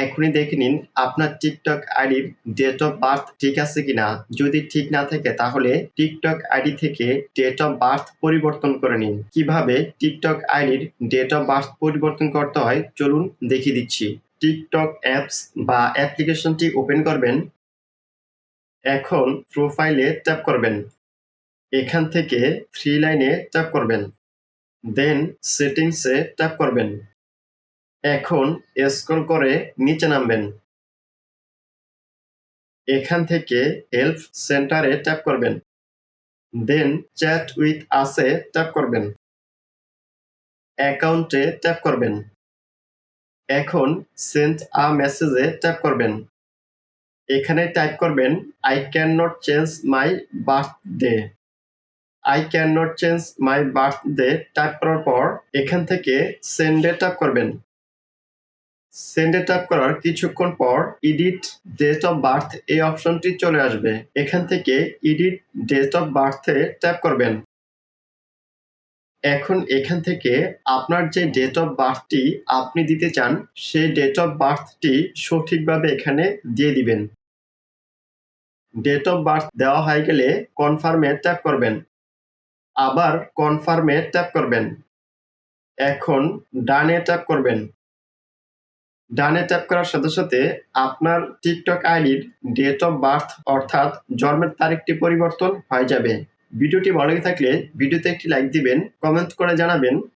এখনই দেখে নিন আপনার টিকটক আইডির ডেট অফ বার্থ ঠিক আছে কিনা। যদি ঠিক না থাকে তাহলে টিকটক আইডি থেকে ডেট অফ বার্থ পরিবর্তন করে নিন। কিভাবে টিকটক আইডির ডেট অফ বার্থ পরিবর্তন করতে হয় চলুন দেখিয়ে দিচ্ছি। টিকটক অ্যাপস বা অ্যাপ্লিকেশনটি ওপেন করবেন। এখন প্রোফাইলে ট্যাপ করবেন। এখান থেকে থ্রি লাইনে ট্যাপ করবেন, দেন সেটিংসে ট্যাপ করবেন। এখন স্ক্রল করে নিচে নামবেন। এখান থেকে হেল্প সেন্টারে ট্যাপ করবেন, দেন চ্যাট উইথ আসে ট্যাপ করবেন, অ্যাকাউন্টে ট্যাপ করবেন। এখন সেন্ড আ মেসেজে ট্যাপ করবেন। এখানে টাইপ করবেন I can not change my birthday. I can not change my birthday type করার পর এখান থেকে সেন্ডে ট্যাপ করবেন। সেন্ডে ট্যাপ করার কিছুক্ষণ পর এডিট ডেট অফ বার্থ এই অপশনটি চলে আসবে। এখান থেকে এডিট ডেট অফ বার্থে ট্যাপ করবেন। এখন এখান থেকে আপনার যে ডেট অফ বার্থটি আপনি দিতে চান সেই ডেট অফ বার্থটি সঠিকভাবে এখানে দিয়ে দিবেন। ডেট অফ বার্থ দেওয়া হয়ে গেলে কনফার্মে ট্যাপ করবেন, আবার কনফার্মে ট্যাপ করবেন। এখন ডানে ট্যাপ করবেন। ডানে ট্যাপ করার সাথে সাথে আপনার টিকটক আইডির ডেট অফ বার্থ অর্থাৎ জন্মের তারিখটি পরিবর্তন হয়ে যাবে। ভিডিওটি ভালো লেগে থাকলে ভিডিওতে একটি লাইক দিবেন, কমেন্ট করে জানাবেন